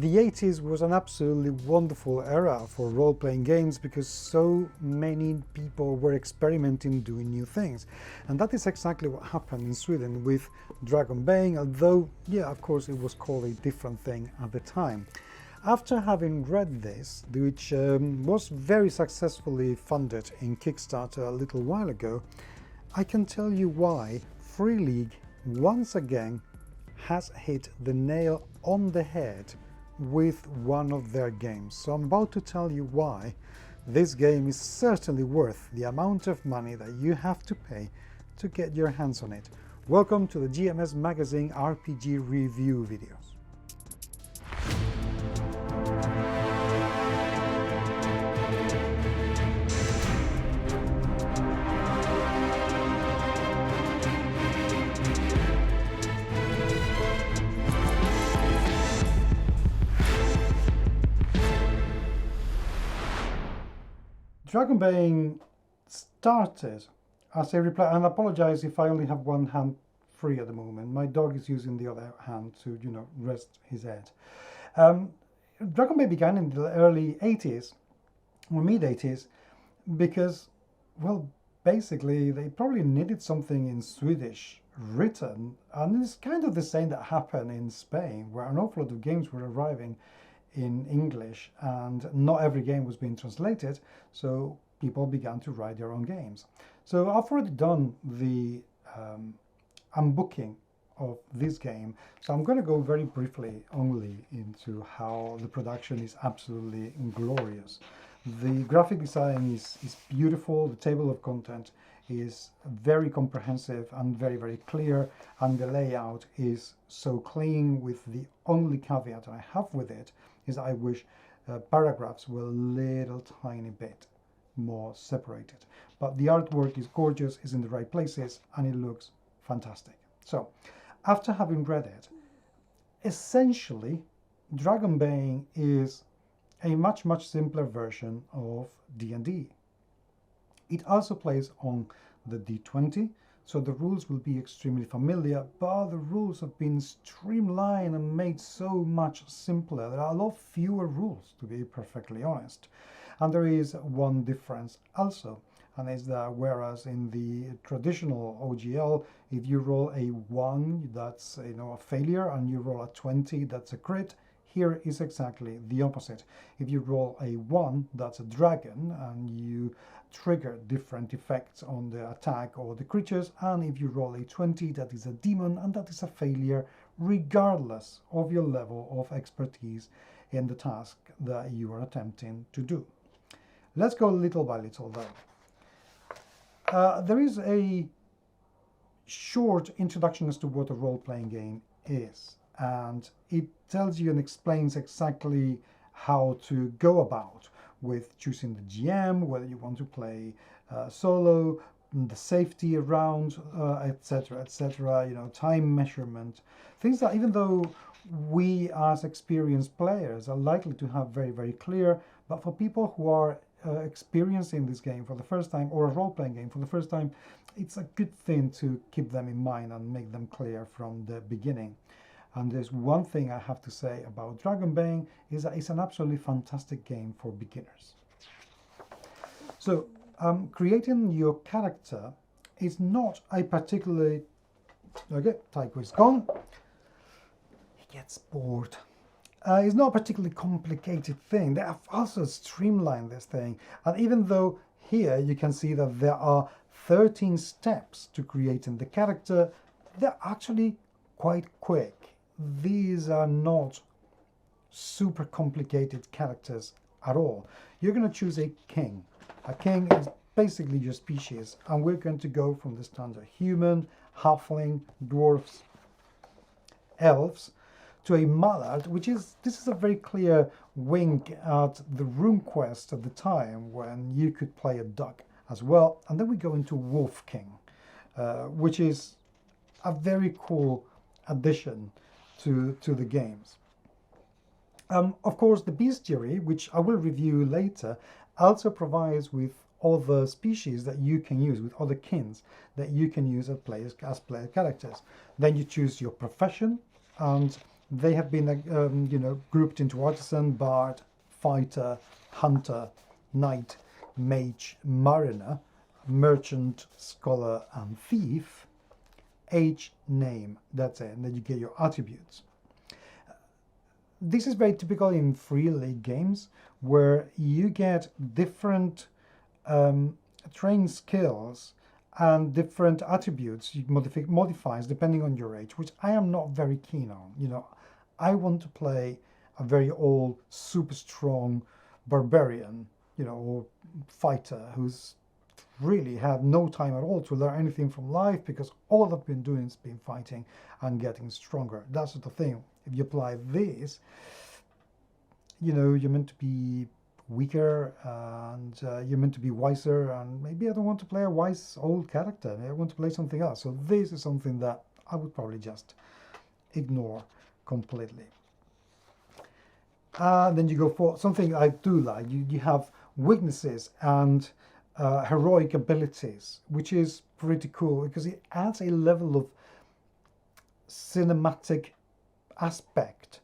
The 80s was an absolutely wonderful era for role-playing games because so many people were experimenting doing new things. And that is exactly what happened in Sweden with Dragonbane, although, yeah, of course, it was called a different thing at the time. After having read this, which was very successfully funded in Kickstarter a little while ago, I can tell you why Free League once again has hit the nail on the head with one of their games. So I'm about to tell you why this game is certainly worth the amount of money that you have to pay to get your hands on it. Welcome to the GMS Magazine RPG review videos. Dragonbane started as a reply, and I apologize if I only have one hand free at the moment. My dog is using the other hand to, rest his head. Dragonbane began in the early 80s, or mid-80s, because, well, basically they probably needed something in Swedish written, and it's kind of the same that happened in Spain, where an awful lot of games were arriving in English and not every game was being translated, so people began to write their own games. So I've already done the unbooking of this game, so I'm going to go very briefly only into how the production is absolutely glorious. The graphic design is beautiful, the table of content is very comprehensive and very, very clear, and the layout is so clean, with the only caveat I have with it is I wish paragraphs were a little tiny bit more separated. But the artwork is gorgeous, is in the right places, and it looks fantastic. So, after having read it, essentially, Dragonbane is a much, much simpler version of D&D. It also plays on the D20, so the rules will be extremely familiar, but the rules have been streamlined and made so much simpler. There are a lot fewer rules, to be perfectly honest. And there is one difference also, and is that whereas in the traditional OGL, if you roll a 1, that's a failure, and you roll a 20, that's a crit, here is exactly the opposite. If you roll a 1, that's a dragon, and you trigger different effects on the attack or the creatures, and if you roll a 20, that is a demon, and that is a failure regardless of your level of expertise in the task that you are attempting to do. Let's go little by little though. There is a short introduction as to what a role-playing game is, and it tells you and explains exactly how to go about with choosing the GM, whether you want to play solo, the safety around, etc., etc. Time measurement, things that even though we as experienced players are likely to have very, very clear, but for people who are experiencing this game for the first time, or a role-playing game for the first time, it's a good thing to keep them in mind and make them clear from the beginning. And there's one thing I have to say about Dragonbane, is that it's an absolutely fantastic game for beginners. So creating your character is not a particularly... Okay, Tycho is gone. He gets bored. It's not a particularly complicated thing. They have also streamlined this thing. And even though here you can see that there are 13 steps to creating the character, they're actually quite quick. These are not super complicated characters at all. You're going to choose a king. A king is basically your species, and we're going to go from the standard human, halfling, dwarfs, elves, to a mallard, this is a very clear wink at the RuneQuest at the time, when you could play a duck as well. And then we go into Wolf King, which is a very cool addition to the games. Of course, the bestiary, which I will review later, also provides with other species that you can use, with other kins that you can use as player characters. Then you choose your profession, and they have been you know, grouped into artisan, bard, fighter, hunter, knight, mage, mariner, merchant, scholar, and thief. Age, name, that's it, and then you get your attributes. This is very typical in free league games where you get different trained skills and different attributes, modifiers depending on your age, which I am not very keen on. You know, I want to play a very old, super strong barbarian, you know, or fighter who's really had no time at all to learn anything from life, because all I've been doing is been fighting and getting stronger. That's the thing. If you apply this, you know, you're meant to be weaker and you're meant to be wiser, and maybe I don't want to play a wise old character. I want to play something else. So this is something that I would probably just ignore completely. Then you go for something I do like. You have weaknesses and heroic abilities, which is pretty cool because it adds a level of cinematic aspect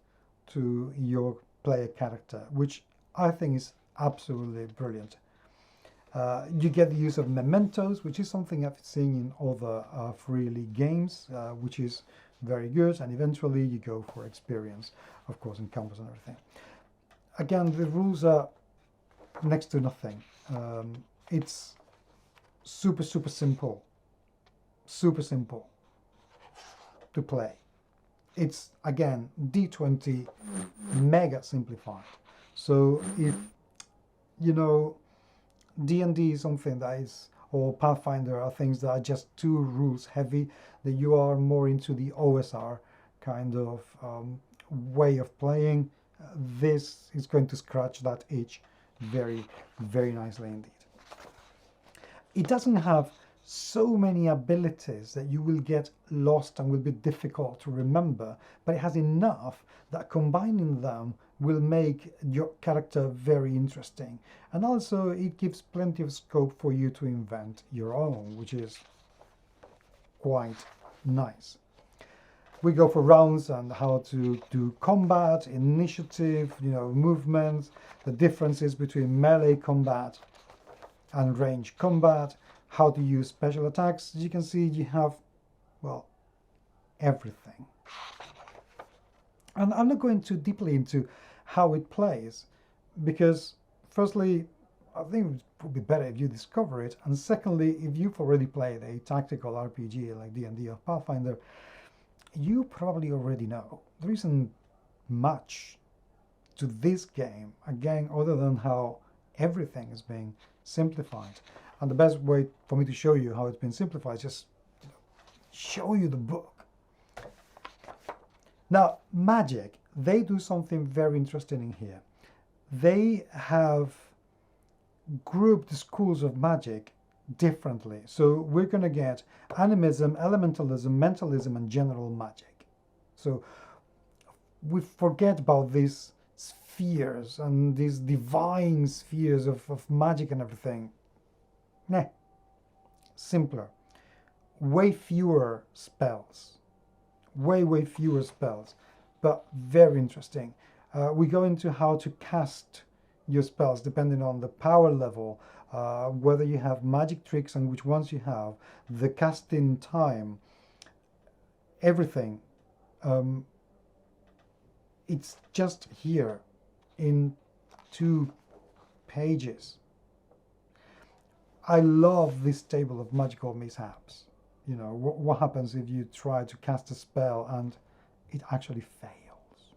to your player character, which I think is absolutely brilliant. You get the use of mementos, which is something I've seen in other free league games, which is very good. And eventually you go for experience, of course, in combos and everything. Again, the rules are next to nothing. It's super simple to play. It's, again, D20 mega simplified. So if, you know, D&D is something that is, or Pathfinder are things that are just too rules heavy, that you are more into the OSR kind of way of playing, this is going to scratch that itch very nicely indeed. It doesn't have so many abilities that you will get lost and will be difficult to remember, but it has enough that combining them will make your character very interesting. And also it gives plenty of scope for you to invent your own, which is quite nice. We go for rounds and how to do combat, initiative, you know, movements, the differences between melee combat and range combat, how to use special attacks. As you can see, you have, well, everything. And I'm not going too deeply into how it plays, because firstly, I think it would be better if you discover it, and secondly, if you've already played a tactical RPG like D&D or Pathfinder, you probably already know. There isn't much to this game, again, other than how everything is being simplified. And the best way for me to show you how it's been simplified is just show you the book. Now, Magic, they do something very interesting in here. They have grouped the schools of magic differently. So we're going to get animism, elementalism, mentalism, and general magic. So we forget about these spheres and these divine spheres of magic and everything. Nah, simpler. Way fewer spells. Way fewer spells, but very interesting. We go into how to cast your spells depending on the power level, whether you have magic tricks and which ones you have, the casting time, everything. It's just here in 2 pages. I love this table of magical mishaps. You know, what happens if you try to cast a spell and it actually fails?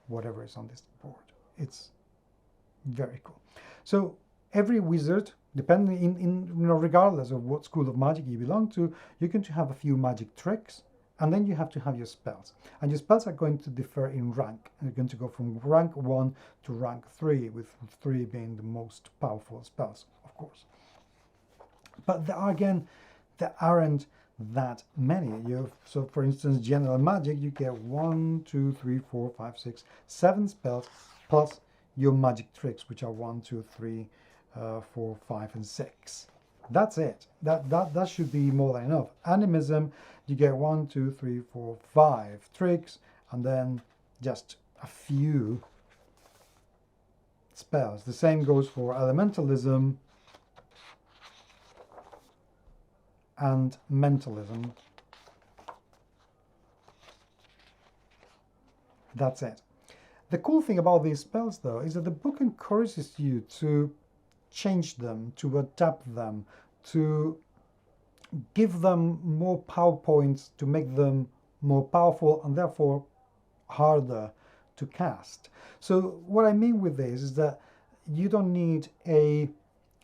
Whatever is on this board. It's very cool. So every wizard, depending you know, regardless of what school of magic you belong to, you're going to have a few magic tricks, and then you have to have your spells. And your spells are going to differ in rank. You're going to go from rank 1 to rank 3, with 3 being the most powerful spells, of course. But there aren't that many. So for instance, general magic, you get 1, 2, 3, 4, 5, 6, 7 spells, plus your magic tricks, which are 1, 2, 3, 4, 5, and 6. That's it. That should be more than enough. Animism, you get 1, 2, 3, 4, 5 tricks, and then just a few spells. The same goes for elementalism and mentalism. That's it. The cool thing about these spells, though, is that the book encourages you to change them, to adapt them, to give them more power points, to make them more powerful and therefore harder to cast. So what I mean with this is that you don't need a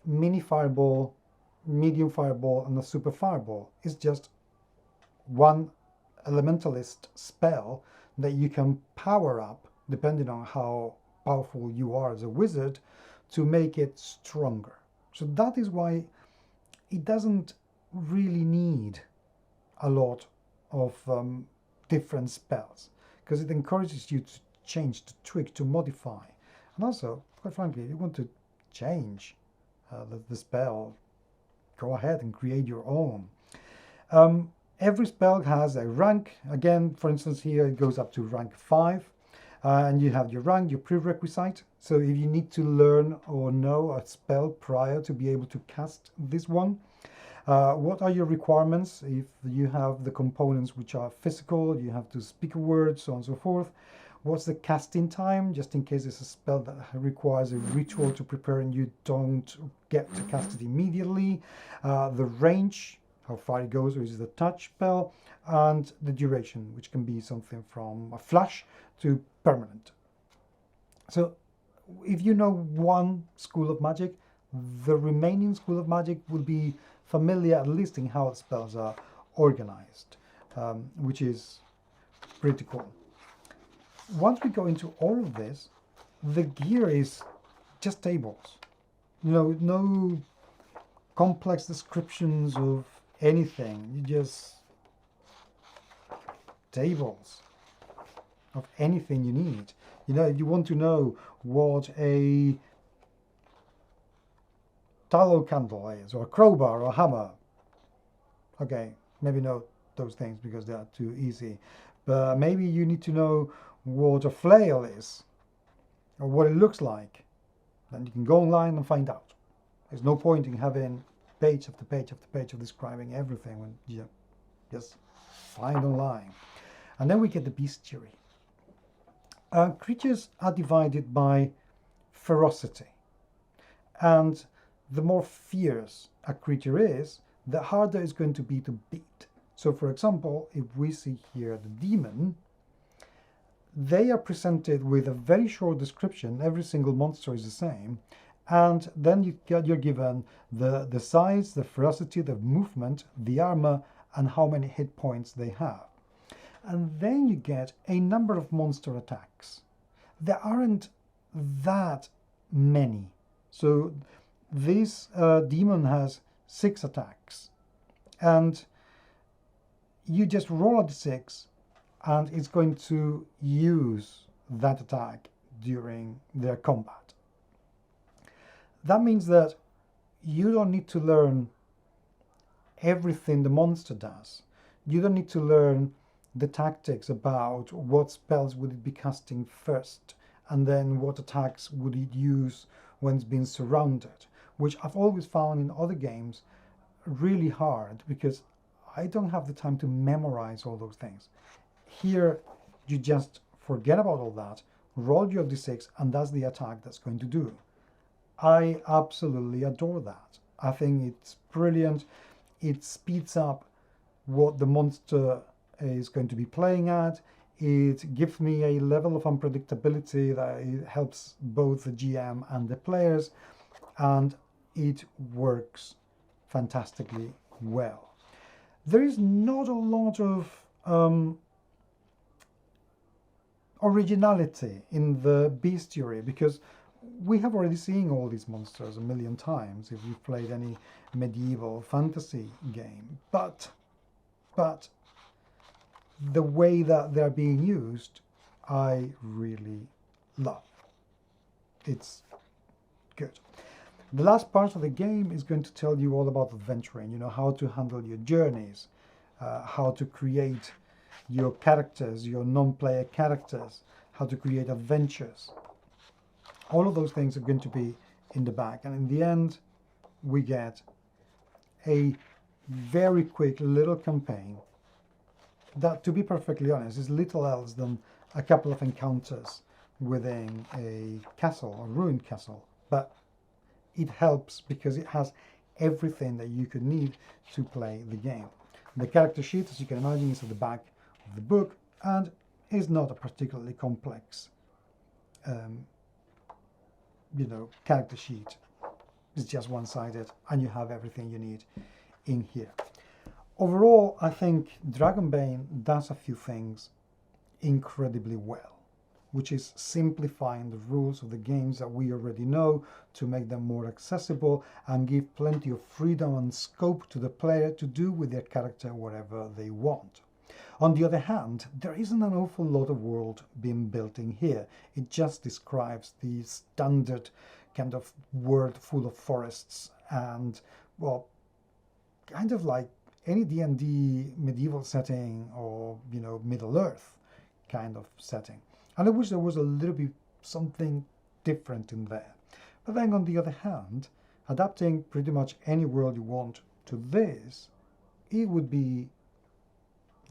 mini fireball, medium fireball, and a super fireball. It's just one elementalist spell that you can power up depending on how powerful you are as a wizard to make it stronger. So that is why it doesn't really need a lot of different spells, because it encourages you to change, to tweak, to modify. And also, quite frankly, if you want to change the spell, go ahead and create your own. Every spell has a rank. Again, for instance, here it goes up to rank 5. And you have your rank, your prerequisite. So if you need to learn or know a spell prior to be able to cast this one, what are your requirements? If you have the components which are physical, you have to speak a word, so on and so forth. What's the casting time, just in case it's a spell that requires a ritual to prepare and you don't get to cast it immediately. The range, how far it goes, or is it a touch spell, and the duration, which can be something from a flash to permanent. So if you know one school of magic, the remaining school of magic will be familiar at least in how spells are organized, which is pretty cool. Once we go into all of this, the gear is just tables. No complex descriptions of anything. You just tables of anything you need. If you want to know what a tallow candle is, or a crowbar, or a hammer, okay, maybe not those things because they are too easy, but maybe you need to know what a flail is, or what it looks like. Then you can go online and find out. There's no point in having page after page after page of describing everything when you just find online. And then we get the bestiary. Creatures are divided by ferocity, and the more fierce a creature is, the harder it's going to be to beat. So for example, if we see here the demon, they are presented with a very short description. Every single monster is the same, and then you're given the size, the ferocity, the movement, the armor, and how many hit points they have. And then you get a number of monster attacks. There aren't that many. So this demon has 6 attacks. And you just roll a d6 and it's going to use that attack during their combat. That means that you don't need to learn everything the monster does. You don't need to learn the tactics about what spells would it be casting first, and then what attacks would it use when it's been surrounded, which I've always found in other games really hard because I don't have the time to memorize all those things. Here, you just forget about all that, roll your d6, and that's the attack that's going to do. I absolutely adore that. I think it's brilliant. It speeds up what the monster is going to be playing at. It gives me a level of unpredictability that it helps both the GM and the players, and it works fantastically well. There is not a lot of originality in the bestiary because we have already seen all these monsters a million times if you've played any medieval fantasy game. But the way that they're being used, I really love. It's good. The last part of the game is going to tell you all about adventuring, you know, how to handle your journeys, how to create your characters, your non-player characters, how to create adventures. All of those things are going to be in the back. And in the end, we get a very quick little campaign that, to be perfectly honest, is little else than a couple of encounters within a castle, a ruined castle. But it helps because it has everything that you could need to play the game. The character sheet, as you can imagine, is at the back of the book and is not a particularly complex character sheet. It's just one-sided and you have everything you need in here. Overall, I think Dragonbane does a few things incredibly well, which is simplifying the rules of the games that we already know to make them more accessible and give plenty of freedom and scope to the player to do with their character whatever they want. On the other hand, there isn't an awful lot of world being built in here. It just describes the standard kind of world full of forests and, well, kind of like any D&D medieval setting or, you know, Middle Earth kind of setting. And I wish there was a little bit something different in there. But then on the other hand, adapting pretty much any world you want to this, it would be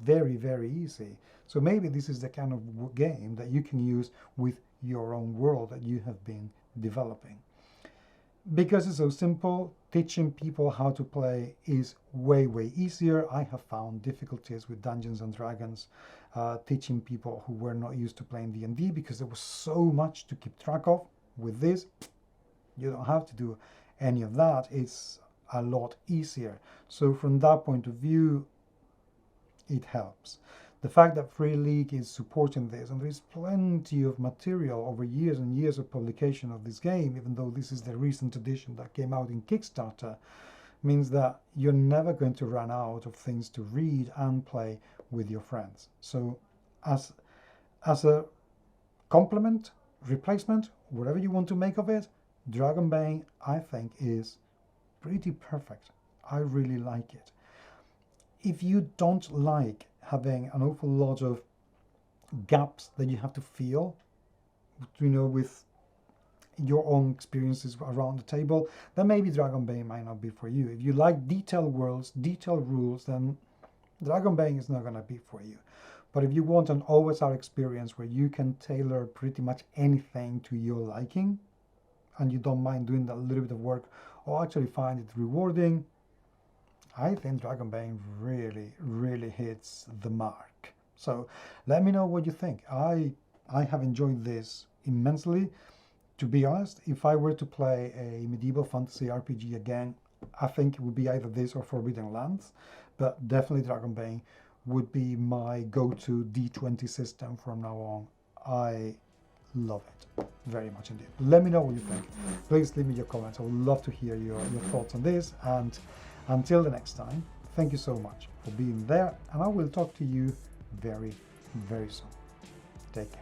very, very easy. So maybe this is the kind of game that you can use with your own world that you have been developing. Because it's so simple, teaching people how to play is way, way easier. I have found difficulties with Dungeons and Dragons, teaching people who were not used to playing D&D because there was so much to keep track of. With this, you don't have to do any of that. It's a lot easier. So from that point of view, it helps. The fact that Free League is supporting this, and there's plenty of material over years and years of publication of this game, even though this is the recent edition that came out in Kickstarter, means that you're never going to run out of things to read and play with your friends. So as a complement, replacement, whatever you want to make of it, Dragonbane, I think, is pretty perfect. I really like it. If you don't like having an awful lot of gaps that you have to fill, you know, with your own experiences around the table, then maybe Dragonbane might not be for you. If you like detailed worlds, detailed rules, then Dragonbane is not going to be for you. But if you want an always-on experience where you can tailor pretty much anything to your liking, and you don't mind doing that little bit of work, or actually find it rewarding, I think Dragonbane really, really hits the mark. So let me know what you think. I have enjoyed this immensely. To be honest, if I were to play a medieval fantasy RPG again, I think it would be either this or Forbidden Lands, but definitely Dragonbane would be my go-to D20 system from now on. I love it very much indeed. Let me know what you think. Please leave me your comments. I would love to hear your thoughts on this. And until the next time, thank you so much for being there, and I will talk to you very, very soon. Take care.